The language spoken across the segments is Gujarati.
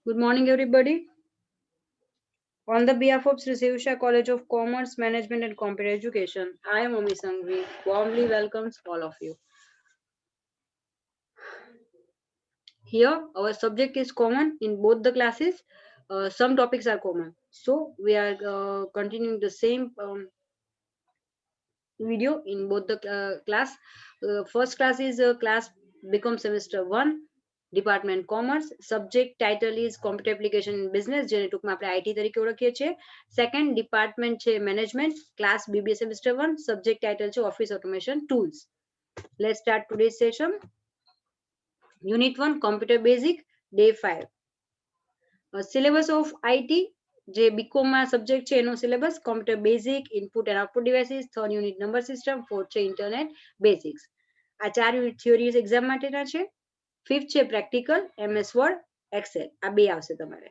Good morning, everybody. On the behalf of Sri Sivasha College of Commerce, Management and Computer Education, I am Ami Sangvi. Warmly welcomes all of you. Here, our subject is common in both the classes. Some topics are common. So, we are continuing the same video in both the class. First class is class become semester 1 department commerce, subject title is computer application in business જેને ટૂંકમાં આપણે આઈટી તરીકે ઓળખીએ છીએ. સેકન્ડ ડિપાર્ટમેન્ટ છે management, class BBA semester 1, subject title છે office automation tools. Let's start today's session. Unit 1 computer basic day 5. Syllabus of IT જે બીકોમ માં સબ્જેક્ટ છે એનો syllabus computer basic, input and output devices, third unit number system, fourth છે ઇન્ટરનેટ બેઝિક્સ. આ 4 યુનિટ થિયરીઝ એક્ઝામ માટેના છે. ફિફ્થ છે પ્રેક્ટિકલ, એમએસ વર્ડ, એક્સેલ, આ બે આવશે તમારે.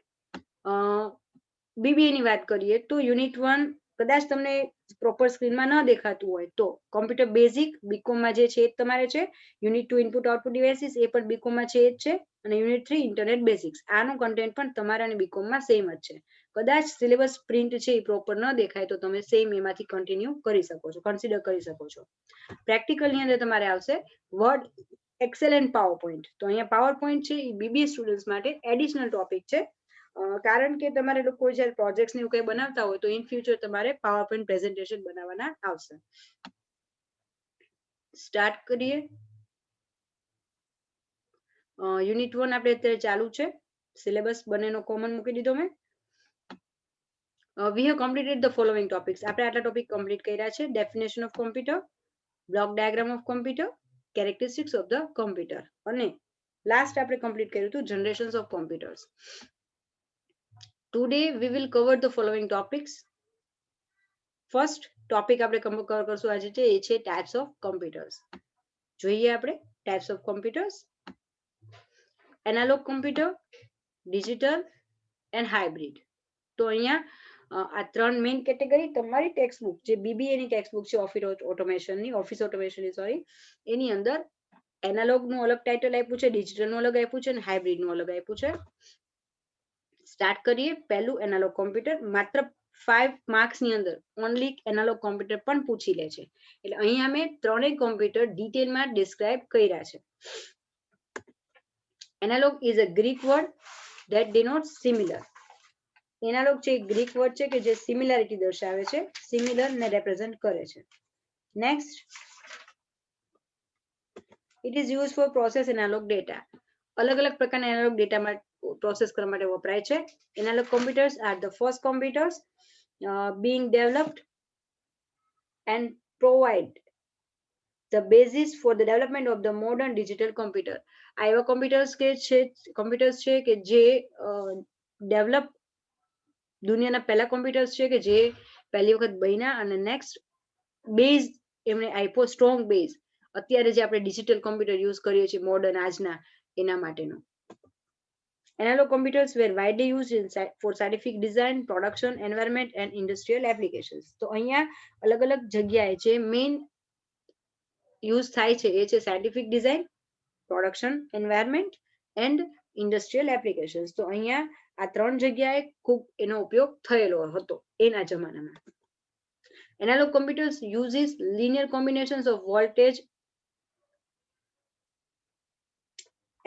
બીબીએ ની વાત કરીએ તો યુનિટ 1 કદાચ તમને પ્રોપર સ્ક્રીનમાં ન દેખાતું હોય તો કોમ્પ્યુટર બેઝિક બીકોમ માં જે છે એ તમારે છે. યુનિટ 2 ઇનપુટ આઉટપુટ ડિવાઇસીસ એ પણ બીકોમ માં છે એ જ છે. અને યુનિટ 3 ઇન્ટરનેટ બેઝિક્સ, આનું કન્ટેન્ટ પણ તમારા અને બીકોમ માં સેમ જ છે. કદાચ સિલેબસ પ્રિન્ટ છે એ પ્રોપર ન દેખાય તો તમે સેમ એમાંથી કન્ટિન્યુ કરી શકો છો, કન્સિડર કરી શકો છો. પ્રેક્ટિકલ ની અંદર તમારે આવશે word, Excel and PowerPoint. તો અહીંયા પાવર પોઈન્ટ છે એ બીબીએ સ્ટુડન્ટ્સ માટે એડિશનલ ટોપિક છે. કારણ કે તમારે લોકો જ્યારે પ્રોજેક્ટ્સ ને એવું કંઈ બનાવતા હોય તો ઇન ફ્યુચર તમારે પાવર પોઈન્ટ પ્રેઝન્ટેશન બનાવવાના આવશે. સ્ટાર્ટ કરીએ. યુનિટ 1 આપણે અત્યારે ચાલુ છે. સિલેબસ બંનેનો કોમન મૂકી દીધો મેં. We have completed the following topics. આપણે આટલા ટોપિક કમ્પ્લીટ કર્યા છે. Definition of computer, block diagram of computer, characteristics of the computer, અને લાસ્ટ આપણે કમ્પ્લીટ કર્યું હતું generations of computers. Today we will cover the following topics. First topic આપણે કવર કરશું આજે છે એ છે ટાઈપ્સ ઓફ કોમ્પ્યુટર્સ. જોઈએ આપણે types of computers. Analog computer, digital and hybrid. તો અહીંયા આ ત્રણ મેઇન કેટેગરી તમારી ટેક્સ્ટબુક જે બીબીએ ની ટેક્સ્ટબુક છે ઓફિસ ઓટોમેશનની સોરી, એની અંદર એનાલોગ નું અલગ ટાઇટલ આપ્યું છે, ડિજિટલ નું અલગ આપ્યું છે અને હાઇબ્રિડ નું અલગ આપ્યું છે. સ્ટાર્ટ કરીએ. પહેલું એનાલોગ કોમ્પ્યુટર. માત્ર 5 માર્ક્સ ની અંદર ઓનલી એનાલોગ કોમ્પ્યુટર પણ પૂછી લે છે. એટલે અહીંયા મેં ત્રણેય કોમ્પ્યુટર ડિટેલમાં ડિસ્ક્રાઇબ કર્યા છે. Analog is a Greek word that denotes similar. Analog છે ગ્રીક વર્ડ છે કે જે સિમિલારિટી દર્શાવે છે, સિમિલર ને રેપ્રેઝન્ટ કરે છે. Next, it is use for process analog data. અલગ અલગ પ્રકારના એનાલોગ ડેટામાં પ્રોસેસ કરવા માટે વપરાય છે. Analog computers are the first computers being developed and provide the basis for the development of the modern digital computer. આ એવા કોમ્પ્યુટર્સ છે કે જે ડેવલપ દુનિયાના પહેલા કોમ્પ્યુટર્સ છે કે જે પહેલી વખત બન્યા અને નેક્સ્ટ બેઝ એમણે આપ્યો, સ્ટ્રોંગ બેઝ. અત્યારે જે આપણે ડિજિટલ કોમ્પ્યુટર યુઝ કરીએ છીએ મોડર્ન આજના, એના માટેનું. Analog computers were widely used for scientific design, production, environment and industrial applications. તો અહીંયા અલગ અલગ જગ્યાએ જે મેઇન યુઝ થાય છે એ છે scientific design, production, environment and industrial applications. તો અહીંયા આ ત્રણ જગ્યાએ ખૂબ એનો ઉપયોગ થયેલો હતો એના જમાનામાં. Analog computers uses linear combinations of voltage,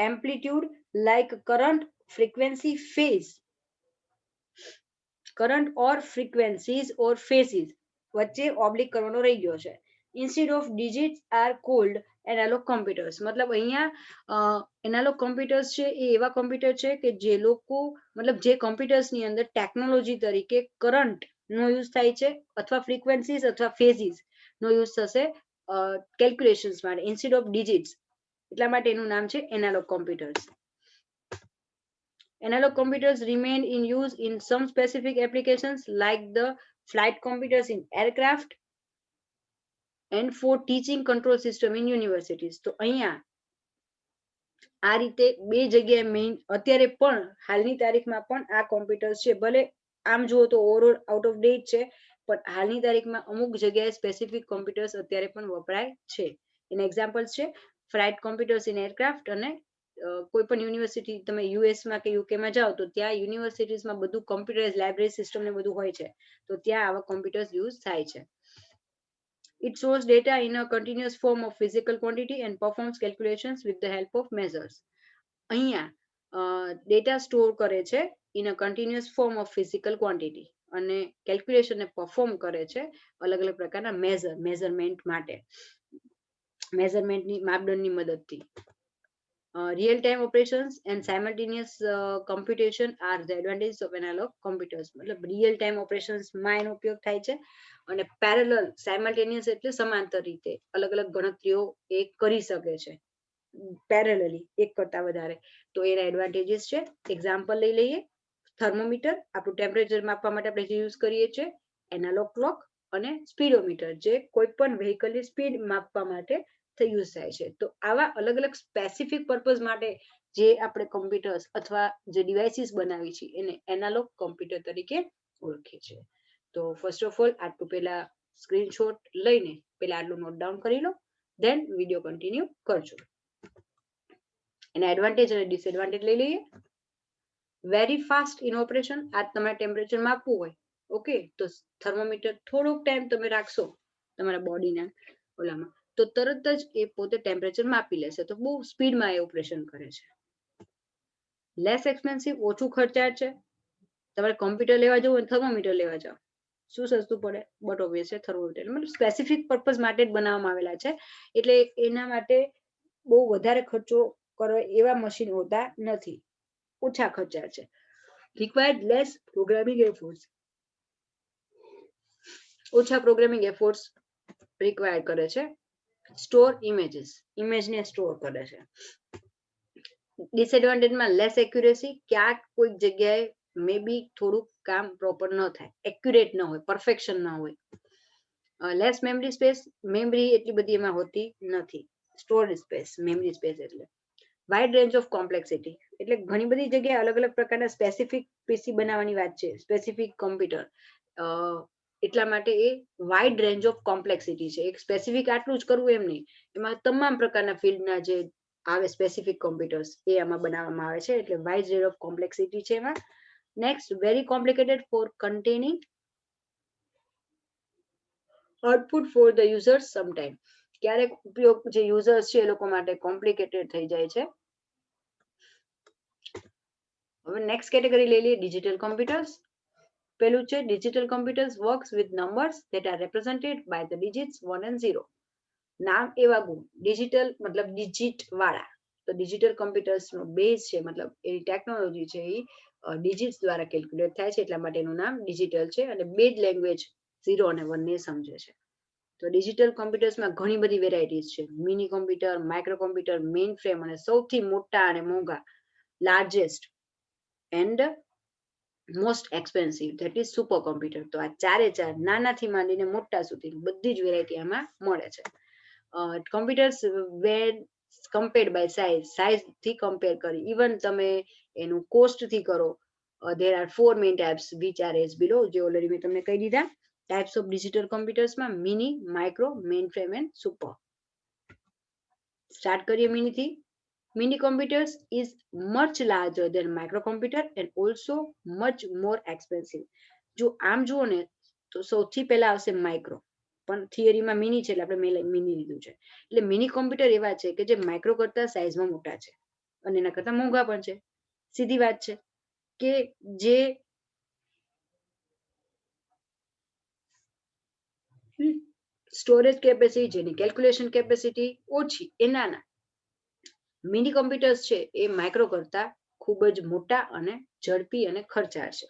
amplitude like current, frequency, phase. Current or frequencies or phases વચ્ચે ઓબ્લિક કરવાનો રહી ગયો છે. Instead of digits are called analog computers. મતલબ અહીંયા એનાલોગ કોમ્પ્યુટર્સ છે એ એવા કોમ્પ્યુટર છે કે જે લોકો મતલબ જે કોમ્પ્યુટર્સની અંદર ટેકનોલોજી તરીકે કરંટ નો યુઝ થાય છે અથવા ફ્રીક્વન્સીઝ અથવા ફેઝિસ નો યુઝ થશે કેલ્ક્યુલેશન્સ માટે ઇન્સ્ટેડ ઓફ ડિજિટ્સ. એટલા માટે એનું નામ છે analog computers. Analog computers remain in use in some specific applications like the flight computers in aircraft and for teaching control system in universities. તો અહીંયા આ રીતે બે જગ્યાએ મેઇન અત્યારે પણ હાલની તારીખમાં પણ આ કોમ્પ્યુટર્સ છે, ભલે આમ જુઓ તો ઓવરઓલ આઉટ ઓફ ડેટ છે, પણ હાલની તારીખમાં અમુક જગ્યાએ સ્પેસિફિક કોમ્પ્યુટર્સ અત્યારે પણ વપરાય છે. એના એક્ઝામ્પલ્સ છે ફ્લાઇટ કોમ્પ્યુટર્સ ઇન એરક્રાફ્ટ અને કોઈ પણ યુનિવર્સિટી તમે યુએસ માં કે યુકે માં જાઓ તો ત્યાં યુનિવર્સિટીઝમાં બધું કોમ્પ્યુટરાઇઝ લાઇબ્રેરી સિસ્ટમ ને બધું હોય છે, તો ત્યાં આવા કોમ્પ્યુટર્સ યુઝ થાય છે. It stores data in a continuous form of physical quantity and performs calculations with the help of measures. અહીંયા ડેટા સ્ટોર કરે છે in a continuous form of physical quantity અને કેલ્ક્યુલેશન ને પરફોર્મ કરે છે અલગ અલગ પ્રકારના મેઝરમેન્ટ માટે, મેઝરમેન્ટની માપદંડની મદદથી. Real time operations and simultaneous computation are the advantages of analog computers. મતલબ real time operations માં એનો ઉપયોગ થાય છે અને પેરેલલ સાયમલ્ટેનિયસ એટલે સમાંતર રીતે અલગ અલગ ગણતરીઓ એ કરી શકે છે પેરેલલી એક કરતા વધારે, તો એના એડવાન્ટેજીસ છે. એક્ઝામ્પલ લઈ લઈએ. થર્મોમીટર આપણું ટેમ્પરેચર માપવા માટે આપણે જે યુઝ કરીએ છીએ, એનાલોગ ક્લોક અને સ્પીડોમીટર જે કોઈ પણ વ્હીકલની સ્પીડ માપવા માટે યુઝ થાય છે. તો આવા અલગ અલગ સ્પેસિફિક પર્પઝ માટે જે આપણે કોમ્પ્યુટર્સ અથવા જે ડિવાઇસીસ બનાવી છે એને એનાલોગ કોમ્પ્યુટર તરીકે ઓળખે છે. તો ફર્સ્ટ ઓફ ઓલ આટલું પહેલા સ્ક્રીનશોટ લઈને પહેલા આટલું નોટ ડાઉન કરી લો, ધેન વિડીયો કન્ટિન્યુ કરજો. એના એડવાન્ટેજ અને ડિસએડવાન્ટેજ લઈ લઈએ. Very fast in operation. આ તમારે ટેમ્પરેચર માપવું હોય, ઓકે, તો થર્મોમીટર થોડોક ટાઈમ તમે રાખશો તમારા બોડીના ઓલામાં તો તરત જ એ પોતે ટેમ્પરેચર માપી લેશે, તો બહુ સ્પીડમાં એ ઓપરેશન કરે છે. લેસ એક્સપેન્સિવ, ઓછું ખર્ચાળ છે. તમારે કોમ્પ્યુટર લેવા જવું હોય થર્મોમીટર લેવા જાઓ, શું સસ્તું પડે? બટ ઓબ્વિયસ છે થર્મોમીટર, મતલબ સ્પેસિફિક પર્પઝ માટે જ બનાવવામાં આવેલા છે, એટલે એના માટે બહુ વધારે ખર્ચો કરો એવા મશીન હોતા નથી, ઓછા ખર્ચાળ છે. Required less programming efforts. ઓછા પ્રોગ્રામિંગ એફર્ટ્સ રિક્વાયર કરે છે. સ્ટોર ઇમેજીસ, ઇમેજને સ્ટોર કરે છે. ડિસએડવાન્ટેજમાં લેસ એક્યુરેસી, ક્યાંક કોઈક જગ્યાએ મે બી થોડુંક કામ પ્રોપર ન થાય, એક્યુરેટ ન હોય, પરફેક્શન ન હોય. લેસ મેમરી સ્પેસ, મેમરી એટલી બધી એમાં હોતી નથી. સ્ટોર સ્પેસ, મેમરી સ્પેસ એટલે. વાઇડ રેન્જ ઓફ કોમ્પ્લેક્સિટી, એટલે ઘણી બધી જગ્યાએ અલગ અલગ પ્રકારના સ્પેસિફિક પીસી બનાવવાની વાત છે, સ્પેસિફિક કોમ્પ્યુટર, એટલા માટે એ વાઇડ રેન્જ ઓફ કોમ્પ્લેક્સિટી છે. એક સ્પેસિફિક આટલું જ કરવું એમ નહીં, એમાં તમામ પ્રકારના ફિલ્ડના જે આવે સ્પેસિફિક કોમ્પ્યુટર્સ એ આમાં બનાવવામાં આવે છે, એટલે વાઇડ રેન્જ ઓફ કોમ્પ્લેક્સિટી છે એમાં. Next, very complicated for containing output for the users sometime. ક્યારેક ઉપયોગ જે યુઝર્સ છે એ લોકો માટે કોમ્પ્લિકેટેડ થઈ જાય છે. હવે નેક્સ્ટ કેટેગરી લઈ લઈએ, ડિજિટલ કોમ્પ્યુટર્સ. પેલું છે digital computers works with numbers that are represented by the digits 1 and 0. નામ એવા ગુણ, ડિજિટલ મતલબ ડિજિટ વાળા, તો ડિજિટલ કોમ્પ્યુટર્સ નો બેઝ છે, મતલબ એની ટેકનોલોજી છે એ ડિજિટ્સ દ્વારા કેલ્ક્યુલેટ થાય છે, એટલા માટે એનું નામ ડિજિટલ છે, અને બે જ લેંગ્વેજ 0 અને 1 ને સમજે છે. તો ડિજિટલ કોમ્પ્યુટર્સમાં ઘણી બધી વેરાયટીઝ છે. Mini computer, micro computer, main frame અને સૌથી મોટા અને મોંઘા largest and most expensive that is super computer. તો આ ચારે ચાર નાનાથી માંડીને મોટા સુધી બધી જ વેરાયટી આમાં મળે છે. Computers were compared by size થી કમ્પેર કરી, ઇવન તમે એનું કોસ્ટ થી કરો. there are 4 main types which are as below, જે ઓલરેડી મેં તમને કહી દીધા. types of digital computers માં mini, micro, main frame and super. Start કરીએ મિની થી. Mini computers is much larger than microcomputer and also much more expensive. જો આમ જુઓ ને તો સૌથી પહેલા આવશે માઇક્રો, પણ થિયરીમાં મિની છે એટલે આપણે મિની લીધું છે. એટલે મિની કોમ્પ્યુટર એવા છે કે જે માઇક્રો કરતા સાઇઝમાં મોટા છે અને એના કરતા મોંઘા પણ છે. સીધી વાત છે કે જે સ્ટોરેજ કેપેસિટી, જેની કેલ્ક્યુલેશન કેપેસિટી ઓછી, એ નાના. મિની કોમ્પ્યુટર્સ છે એ માઇક્રો કરતા ખૂબ જ મોટા અને ઝડપી અને ખર્ચાળ છે.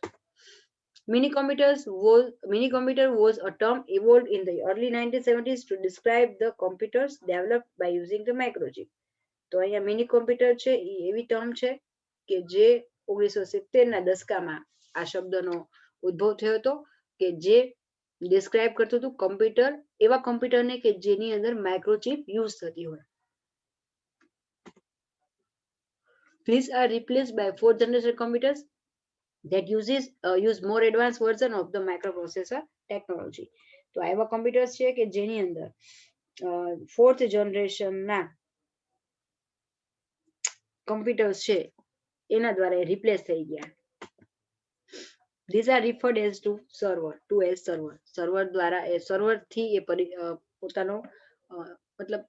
Mini computer was a term evolved in the early 1970s to describe the computers developed by using the microchip. તો અહીંયા મિની કોમ્પ્યુટર છે એ એવી ટર્મ છે કે જે 1970 ના દશકામાં આ શબ્દનો ઉદ્ભવ થયો હતો, કે જે ડિસ્ક્રાઇબ કરતું હતું કમ્પ્યુટર, એવા કમ્પ્યુટરને કે જેની અંદર માઇક્રોચિપ યુઝ થતી હોય. These are replaced by 4th generation computers that use more advanced version of the microprocessor technology. તો એવા કમ્પ્યુટર્સ છે કે જેની અંદર 4th generation ના કોમ્પ્યુટર્સ છે એના દ્વારા રિપ્લેસ થઈ ગયા. These are referred as to server. Server દ્વારા સર્વર થી એ પોતાનો મતલબ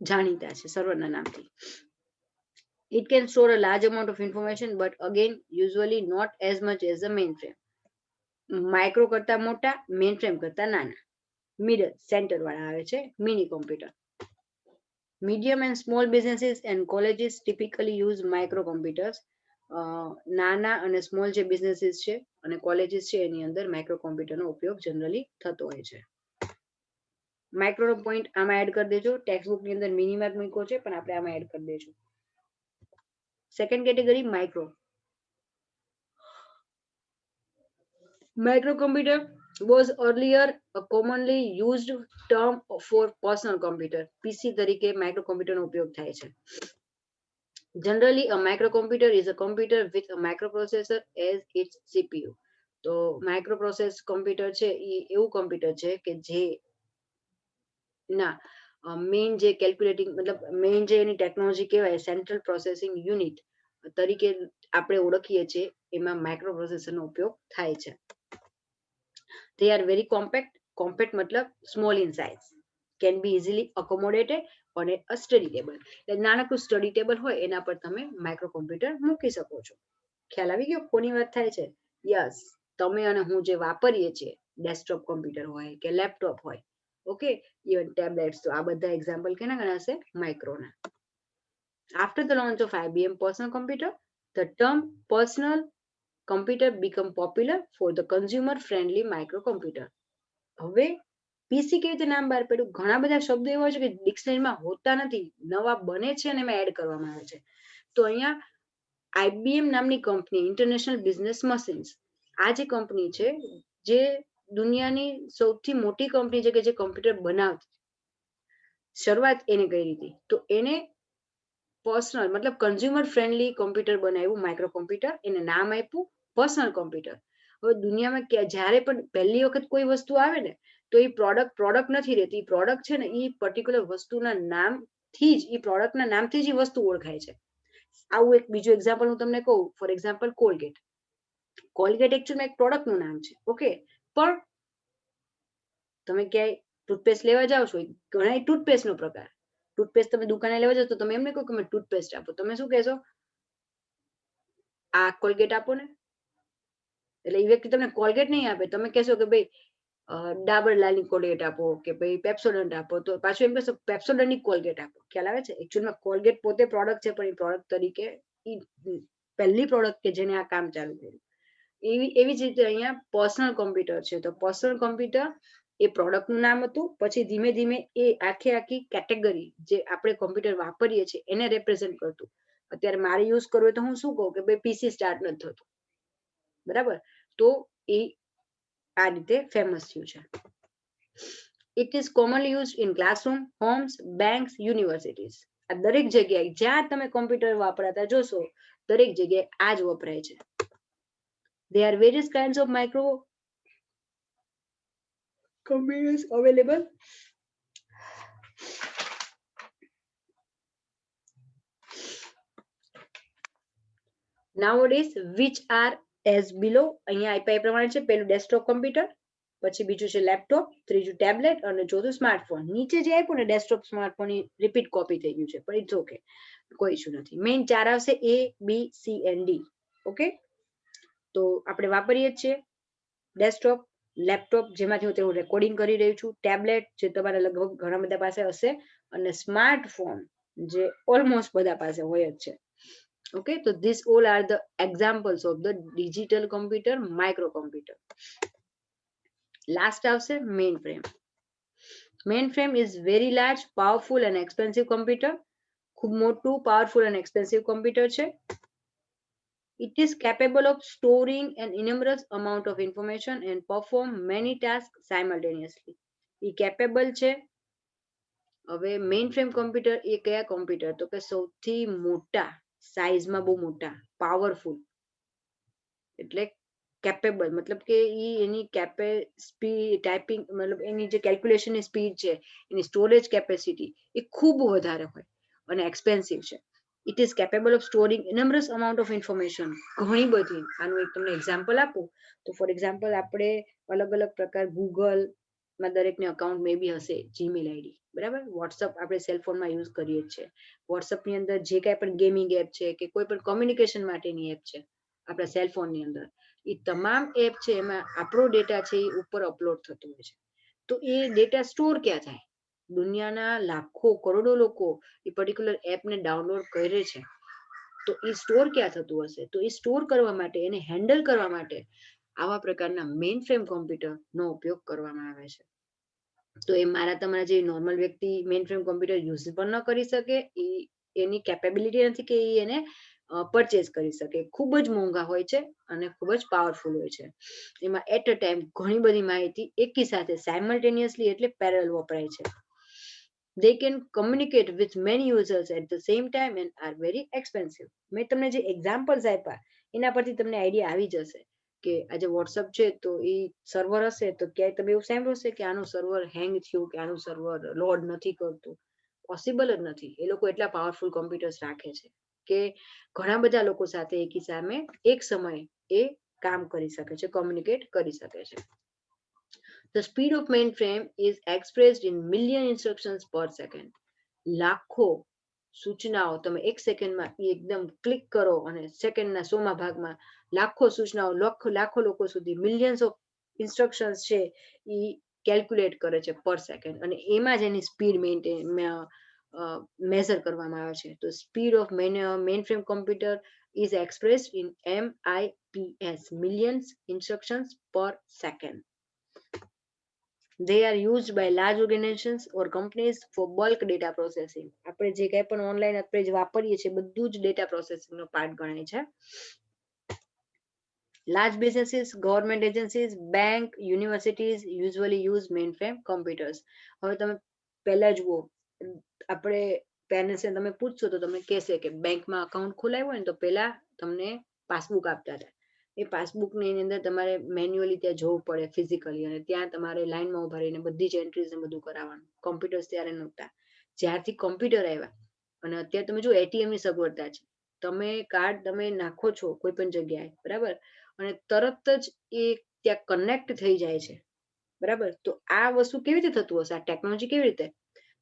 જાણીતા છે સર્વરના નામથી. It can store a large amount of information, but again, usually not as much as the mainframe. Micro કરતા મોટા, મેઇનફ્રેમ કરતા નાના. મિડલ સેન્ટર વાળા આવે છે mini computer. Medium and small businesses and colleges typically use microcomputers. નાના અને સ્મોલ જે બિઝનેસીસ છે અને કોલેજીસ છે એની અંદર માઇક્રો કોમ્પ્યુટરનો ઉપયોગ જનરલી થતો હોય છે. માઇક્રોનો પોઈન્ટ આમાં એડ કરી દેજો. ટેક્સ્ટબુક ની અંદર મિનિમાર્ક મૂક્યો છે પણ આપણે આમાં એડ કરી દેજો. Second category micro. Microcomputer was earlier a commonly used term for personal computer. PC તરીકે માઇક્રોકોમ્પ્યુટર નો ઉપયોગ થાય છે. Generally, a microcomputer is a computer with a microprocessor as its CPU. તો માઇક્રોપ્રોસેસ કોમ્પ્યુટર છે એ એવું કોમ્પ્યુટર છે કે જે ના મેઇન જે કેલ્ક્યુલેટિંગ મતલબ મેઇન જે એની ટેકનોલોજી કહેવાય સેન્ટ્રલ પ્રોસેસિંગ યુનિટ તરીકે આપણે ઓળખીએ છીએ એમાં માઇક્રોપ્રોસેસરનો ઉપયોગ થાય છે. They are very compact. Compact મતલબ small in size. Can be easily accommodated on a study table. એટલે નાનકડું સ્ટડી ટેબલ હોય એના પર તમે માઇક્રો કોમ્પ્યુટર મૂકી શકો છો. ખ્યાલ આવી ગયો કોની વાત થાય છે? યસ, તમે અને હું જે વાપરીએ છીએ ડેસ્કટોપ કોમ્પ્યુટર હોય કે લેપટોપ હોય, ઓકે, ઇવન ટેબ્લેટ્સ, તો આ બધા એક્ઝામ્પલ કેના ગણાશે? માઇક્રોના. After the launch of IBM personal computer, the term personal computer become popular for the consumer friendly microcomputer. હવે પીસી કેવી રીતે નામ બહાર પડ્યું? ઘણા બધા શબ્દો એવા છે કે ડિક્શનરીમાં હોતા નથી, નવા બને છે અને એમાં એડ કરવામાં આવે છે. તો અહીંયા IBM નામની કંપની ઇન્ટરનેશનલ બિઝનેસ મશીન્સ, આ જે કંપની છે જે દુનિયાની સૌથી મોટી કંપની છે કે જે કોમ્પ્યુટર બનાવતી, શરૂઆત એને કરી હતી. તો એને પર્સનલ મતલબ કન્ઝ્યુમર ફ્રેન્ડલી કોમ્પ્યુટર બનાવ્યું માઇક્રો કોમ્પ્યુટર, એને નામ આપ્યું પર્સનલ કોમ્પ્યુટર. હવે દુનિયામાં જ્યારે પણ પહેલી વખત કોઈ વસ્તુ આવે ને તો એ પ્રોડક્ટ નથી રહેતી. પ્રોડક્ટ છે ને એ પર્ટિક્યુલર વસ્તુના નામથી જ એ પ્રોડક્ટના નામથી જ એ વસ્તુ ઓળખાય છે. આવું એક બીજું એક્ઝામ્પલ હું તમને કહું. For example Colgate. કોલગેટ એકચ્યુઅલમાં એક પ્રોડક્ટનું નામ છે, ઓકે, પણ તમે ક્યાંય ટૂથપેસ્ટ લેવા જાઓ છો, ઘણા ટૂથપેસ્ટનો પ્રકાર. ટૂથપેસ્ટ તમે દુકાને લેવા જાઓ તો તમે એમ નહીં કહો કે તમે ટૂથપેસ્ટ આપો, તમે શું કહેશો? આ કોલગેટ આપો ને. એટલે એ વ્યક્તિ તમને કોલગેટ નહીં આપે, તમે કહેશો કે ભાઈ ડાબર લાલની કોલગેટ આપો કે ભાઈ પેપ્સોડન્ટ આપો, તો પાછું એમ કહેશો પેપ્સોડન્ટની કોલગેટ આપો. ખ્યાલ આવે છે? એકચ્યુઅલમાં કોલગેટ પોતે પ્રોડક્ટ છે પણ એ પ્રોડક્ટ તરીકે પહેલી પ્રોડક્ટ કે જેને આ કામ ચાલુ કર્યું. એવી જ રીતે અહીંયા પર્સનલ કોમ્પ્યુટર છે. તો પર્સનલ કોમ્પ્યુટર એ પ્રોડક્ટનું નામ હતું, પછી ધીમે ધીમે એ આખી કેટેગરી જે આપણે કોમ્પ્યુટર વાપરીએ છીએ એને રિપ્રેઝન્ટ કરતું. અત્યારે મારે યુઝ કરવું હોય તો હું શું કહું કે ભાઈ પીસી સ્ટાર્ટ નથી થતું, બરાબર? તો એ આ રીતે ફેમસ થયું છે. It is commonly used in classroom, homes, banks, universities. આ દરેક જગ્યાએ જ્યાં તમે કોમ્પ્યુટર વાપરાતા જોશો દરેક જગ્યાએ આ જ વપરાય છે. There are various kinds of micro computers available. Nowadays, which are as below. અહીંયા આપ્યા એ પ્રમાણે છે. પહેલું ડેસ્કટોપ કોમ્પ્યુટર, પછી બીજું છે લેપટોપ, ત્રીજું ટેબ્લેટ અને ચોથું સ્માર્ટફોન. નીચે જે આપ્યું ને ડેસ્કટોપ સ્માર્ટફોનની રિપીટ કોપી થઈ ગયું છે પણ ઇટ્સ ઓકે, કોઈ ઇશ્યુ નથી. મેઇન ચાર આવશે A, B, C and D. Okay, તો આપણે વાપરીએ જ છીએ ડેસ્કટોપ, લેપટોપ જેમાંથી હું તેનું રેકોર્ડિંગ કરી રહી છું, ટેબ્લેટ જે તમારા લગભગ ઘણા બધા પાસે હશે, અને સ્માર્ટફોન જે ઓલમોસ્ટ બધા પાસે હોય જ છે. Okay, so these all are the examples of the digital computer, microcomputer. Last આવશે mainframe. Mainframe is very large, powerful and expensive computer. ખૂબ મોટું, powerful and expensive computer છે. It is capable of storing an enormous amount of information and perform many tasks simultaneously. A capable છે. હવે mainframe computer એ કયા computer? તો કે સૌથી મોટા, સાઇઝમાં બહુ મોટા, પાવરફુલ, એટલે કેપેબલ મતલબ કે એની ટાઈપિંગ મતલબ એની જે કેલ્ક્યુલેશનની સ્પીડ છે, એની સ્ટોરેજ કેપેસિટી એ ખૂબ વધારે હોય અને એક્સપેન્સિવ છે. It is capable of storing numerous amount of information. ઘણી બધી. આનું એક તમને એક્ઝામ્પલ આપું તો ફોર એક્ઝામ્પલ આપણે અલગ અલગ પ્રકાર ગૂગલ માં દરેકને અકાઉન્ટ મે બી હશે, જીમેલ આઈડી, બરાબર. વોટ્સઅપ આપણે સેલફોનમાં યુઝ કરીએ છીએ. વોટ્સઅપ ની અંદર જે કાંઈ પણ ગેમિંગ એપ છે કે કોઈ પણ કોમ્યુનિકેશન માટેની એપ છે આપણા સેલફોનની અંદર, એ તમામ એપ છે એમાં આપણો ડેટા છે એ ઉપર અપલોડ થતો હોય છે. તો એ ડેટા સ્ટોર ક્યાં થાય? દુનિયાના લાખો કરોડો લોકો એ પર્ટિક્યુલર એપને ડાઉનલોડ કરે છે, તો એ સ્ટોર ક્યાં થતું હશે? તો એ સ્ટોર કરવા માટે, એને હેન્ડલ કરવા માટે આવા પ્રકારના મેઇન ફ્રેમ કોમ્પ્યુટરનો ઉપયોગ કરવામાં આવે છે. તો એ મારા તમારા જે નોર્મલ વ્યક્તિ મેઇન ફ્રેમ કોમ્પ્યુટર યુઝ પણ ન કરી શકે, એની કેપેબિલિટી નથી કે એને પરચેસ કરી શકે. ખૂબ જ મોંઘા હોય છે અને ખૂબ જ પાવરફુલ હોય છે. એમાં એટ અ ટાઈમ ઘણી બધી માહિતી એકી સાથે સાયમલ્ટેનિયસલી એટલે પેરેલલ વપરાય છે. They can communicate with many users at the same time and are very expensive. મેં તમને જે એક્ઝામ્પલ્સ આપ્યા એના પરથી તમને આઈડિયા આવી જશે કે આજે વોટ્સઅપ છે તો એ સર્વર હશે તો ક્યાંય તમે એવું સાંભળ્યું હશે કે આનું સર્વર હેંગ થયું કે આનું સર્વર લોડ નથી કરતું? પોસિબલ જ નથી. એ લોકો એટલા પાવરફુલ કોમ્પ્યુટર્સ રાખે છે કે ઘણા બધા લોકો સાથે એકી સામે એક સમયે એ કામ કરી શકે છે, કોમ્યુનિકેટ કરી શકે છે. The speed of mainframe is expressed in million instructions per second. લાખો સૂચનાઓ તમે એક સેકન્ડમાં એકદમ ક્લિક કરો અને સેકન્ડના 100મા ભાગમાં લાખો સૂચનાઓ લાખો લોકો સુધી મિલિયન્સ ઓફ ઇન્સ્ટ્રક્શન્સ છે એ કેલ્ક્યુલેટ કરે છે પર સેકન્ડ, અને એમાં જ એની સ્પીડ મેઝર કરવામાં આવે છે. તો speed of mainframe computer is expressed in MIPS, millions instructions per second. They are used by large organizations or companies for bulk data processing. આપણે જે કંઈ પણ ઓનલાઈન આપણે જે વાપરીએ છીએ બધું જ ડેટા પ્રોસેસિંગનો પાર્ટ ગણાય છે. Large businesses, government agencies, bank, universities usually use mainframe computers. હવે તમે પહેલા જુઓ, આપણે પેરેન્ટ્સને તમે પૂછશો તો તમને કહેશે કે બેંકમાં અકાઉન્ટ ખોલાવ્યું હોય ને તો પહેલા તમને પાસબુક આપતા હતા. એ પાસબુકની અંદર તમારે મેન્યુઅલી ત્યાં જવું પડે ફિઝિકલી, અને ત્યાં તમારે લાઈનમાં ઉભા રહીને બધી જ એન્ટ્રીઝ ને બધું કરાવવાનું. કોમ્પ્યુટર્સ ત્યારે નહોતા. જ્યારથી કોમ્પ્યુટર આવ્યા અને અત્યારે તમે જો એટીએમ ની સગવડતા છે, તમે કાર્ડ તમે નાખો છો કોઈ પણ જગ્યાએ, બરાબર, અને તરત જ એ ત્યાં કનેક્ટ થઈ જાય છે, બરાબર. તો આ વસ્તુ કેવી રીતે થતું હશે? આ ટેકનોલોજી કેવી રીતે?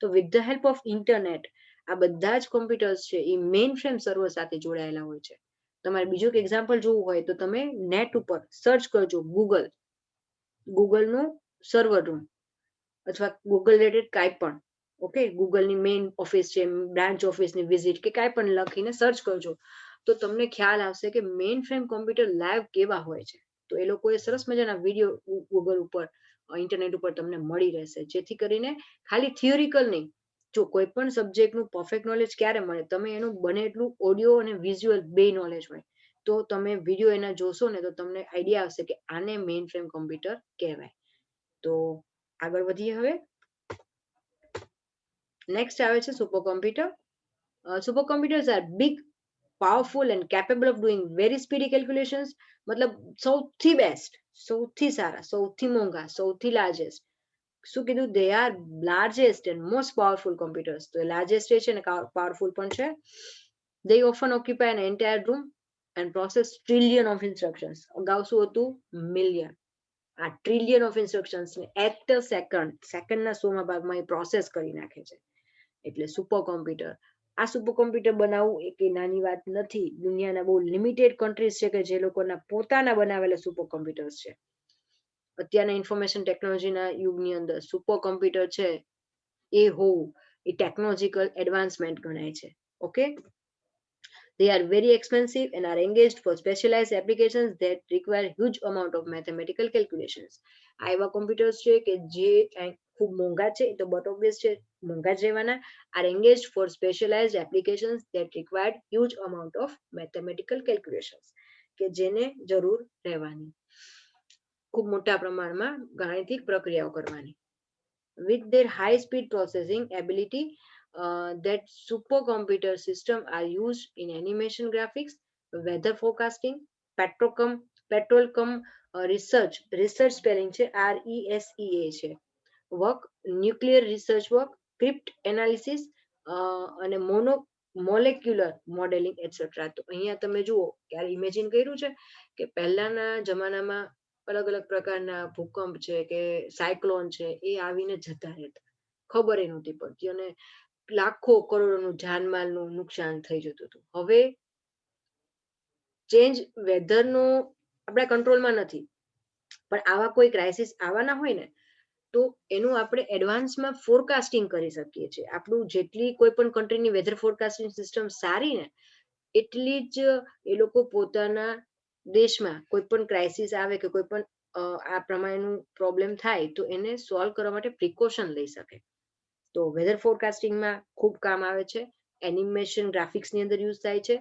તો with the help of internet આ બધા જ કોમ્પ્યુટર્સ છે એ મેઇન ફ્રેમ સર્વર સાથે જોડાયેલા હોય છે. તમારે બીજું એક એક્ઝામ્પલ જોવું હોય તો તમે નેટ ઉપર સર્ચ કરજો ગૂગલનું સર્વર રૂમ અથવા ગૂગલ રિલેટેડ કાંઈ પણ, ઓકે, ગૂગલની મેઇન ઓફિસ છે, બ્રાન્ચ ઓફિસની વિઝિટ કે કાંઈ પણ લખીને સર્ચ કરજો તો તમને ખ્યાલ આવશે કે મેઇન ફ્રેમ કોમ્પ્યુટર લાઈવ કેવા હોય છે. તો એ લોકોએ સરસ મજાના વિડીયો ગૂગલ ઉપર ઇન્ટરનેટ ઉપર તમને મળી રહેશે, જેથી કરીને ખાલી થિયોરિકલ નહીં, જો કોઈ પણ સબ્જેક્ટનું પરફેક્ટ નોલેજ ક્યારે મળે? તમે એનું બને એટલું ઓડિયો અને વિઝ્યુઅલ બે નોલેજ હોય તો તમે વિડીયો એના જોશો ને તો તમને આઈડિયા આવશે કે આને મેઇન ફ્રેમ કોમ્પ્યુટર કહેવાય. તો આગળ વધીએ હવે. નેક્સ્ટ આવે છે super computer. Super computers are big, powerful and capable of doing very speedy calculations. મતલબ સૌથી બેસ્ટ, સૌથી સારા, સૌથી મોંઘા, સૌથી લાર્જેસ્ટ. શું કીધું? They are largest and most powerful computers. તો લાર્જેસ્ટ છે ને પાવરફુલ પણ છે. They often occupy an entire room and process trillion of instructions. અગાઉ શું હતું? મિલિયન. આ ટ્રિલિયન ઓફ ઇન્સ્ટ્રક્શન્સ ને એટ અ સેકન્ડના 100મા ભાગમાં એ પ્રોસેસ કરી નાખે છે. એટલે સુપર કોમ્પ્યુટર. આ સુપર કોમ્પ્યુટર બનાવવું એક નાની વાત નથી. દુનિયાના બહુ લિમિટેડ કન્ટ્રીઝ છે કે જે લોકોના પોતાના બનાવેલા સુપર કોમ્પ્યુટર્સ છે. અત્યારના ઇન્ફોર્મેશન ટેકનોલોજીના યુગની અંદર સુપર કોમ્પ્યુટર છે એ હોવું એ ટેકનોલોજીકલ એડવાન્સમેન્ટ ગણાય છે. Okay, they are very expensive and are engaged for specialized applications that require huge amount of mathematical calculations. આ એવા કોમ્પ્યુટર્સ છે કે જે ખૂબ મોંઘા છે, તો બટ ઓબ્વિયસ છે મોંઘા જ રહેવાના. are engaged for specialized applications that required huge amount of mathematical calculations, કે જેને જરૂર રહેવાની ખૂબ મોટા પ્રમાણમાં ગાણિતિક પ્રક્રિયાઓ કરવાની. with their high speed processing ability, that supercomputer system are used in animation graphics, weather forecasting, petrolchem research spelling છે RESEA છે, work, nuclear research work, crypt analysis અને મોલેક્યુલર મોડેલિંગ એટસેટ્રા. તો અહીંયા તમે જુઓ ક્યારે ઇમેજિન કર્યું છે કે પહેલાના જમાનામાં અલગ અલગ પ્રકારના ભૂકંપ છે કે સાયક્લોન છે એ આવીને જતા રહેતા, ખબર નહોતી પડતી અને લાખો કરોડોનું જાનમાલનું નુકસાન થઈ જતું હતું. હવે ચેન્જ વેધરનો આપણા કંટ્રોલમાં નથી, પણ આવા કોઈ ક્રાઇસિસ આવવાના હોય ને તો એનું આપણે એડવાન્સમાં ફોરકાસ્ટિંગ કરી શકીએ છીએ. આપણું જેટલી કોઈ પણ કન્ટ્રીની વેધર ફોરકાસ્ટિંગ સિસ્ટમ સારી ને એટલી જ એ લોકો પોતાના દેશમાં કોઈ પણ ક્રાઇસિસ આવે કે કોઈ પણ આ પ્રમાણેનું પ્રોબ્લેમ થાય તો એને સોલ્વ કરવા માટે પ્રિકોશન લઈ શકે. તો વેધર ફોરકાસ્ટિંગમાં ખૂબ કામ આવે છે. એનિમેશન ગ્રાફિક્સની અંદર યુઝ થાય છે.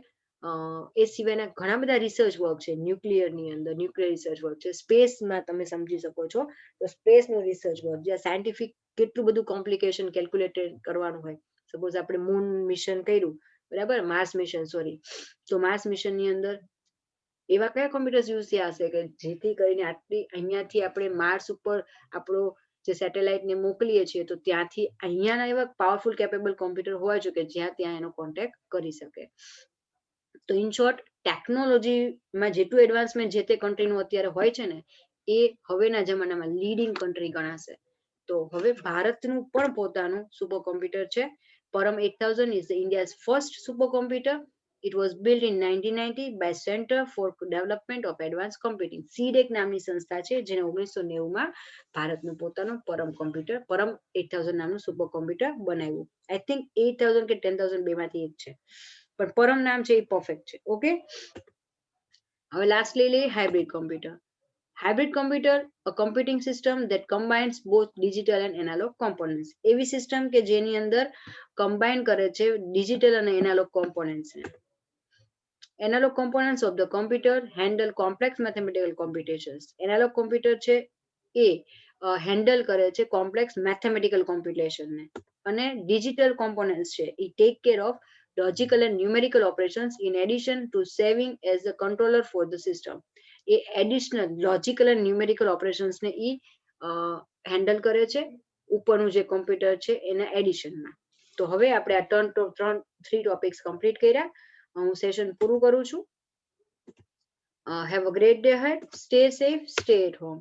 એ સિવાયના ઘણા બધા રિસર્ચ વર્ક છે. ન્યુક્લિયરની અંદર ન્યુક્લિયર રિસર્ચ વર્ક છે. સ્પેસમાં તમે સમજી શકો છો તો સ્પેસનું રિસર્ચ વર્ક જ્યાં સાયન્ટિફિક કેટલું બધું કોમ્પ્લિકેશન કેલ્ક્યુલેટેડ કરવાનું હોય. સપોઝ આપણે મૂન મિશન કર્યું, બરાબર, માર્સ મિશન, સોરી, તો માર્સ મિશનની અંદર એવા કયા કોમ્પ્યુટર્સ યુઝ થયા હશે કે જેથી કરીને આટલી અહીંયાથી આપણે માર્સ ઉપર આપણો જે સેટેલાઇટને મોકલીએ છીએ તો ત્યાંથી અહીંયાના એવા પાવરફુલ કેપેબલ કોમ્પ્યુટર હોવા જોઈએ કે જ્યાં ત્યાં એનો કોન્ટેક્ટ કરી શકે. તો ઇન શોર્ટ, ટેકનોલોજીમાં જેટલું એડવાન્સમેન્ટ જે તે કન્ટ્રીનું અત્યારે હોય છે ને એ હવેના જમાનામાં લીડિંગ કન્ટ્રી ગણાશે. તો હવે ભારતનું પણ પોતાનું સુપર કોમ્પ્યુટર છે. પરમ 8000 is India's first supercomputer. It was built in 1990 by Center for Development of Advanced Computing. CDEC નામની સંસ્થા છે જેને 1990માં ભારતનું પોતાનું પરમ કોમ્પ્યુટર, પરમ 8000 નામનું સુપર કોમ્પ્યુટર બનાવ્યું. આઈ થિંક 8000 કે 10000 બેમાંથી એક છે, પણ પરમ નામ છે એ પરફેક્ટ છે. ઓકે, હવે લાસ્ટ લઈ લઈએ hybrid computer. Hybrid computer, a computing system that combines both digital and analog components. એવી સિસ્ટમ કે જેની અંદર કમ્બાઈન કરે છે ડિજિટલ અને એનાલોગ કોમ્પોનન્ટ્સ ને. Analog components of the computer handle complex mathematical computations. Analog computer છે એ હેન્ડલ કરે છે કોમ્પ્લેક્સ મેથેમેટિકલ કોમ્પ્યુટેશન ને, અને ડિજિટલ કોમ્પોનન્ટ્સ છે એ take care of logical and numerical operations in addition to serving as the controller for the system. A additional logical and numerical operations ને ઈ હેન્ડલ કરે છે ઉપરનું જે કોમ્પ્યુટર છે એના એડિશનમાં. તો હવે આપણે આ 3 ટોપિક્સ કમ્પ્લીટ કર્યા. હું સેશન પૂરું કરું છું. Have a great day ahead. Stay safe, stay at home.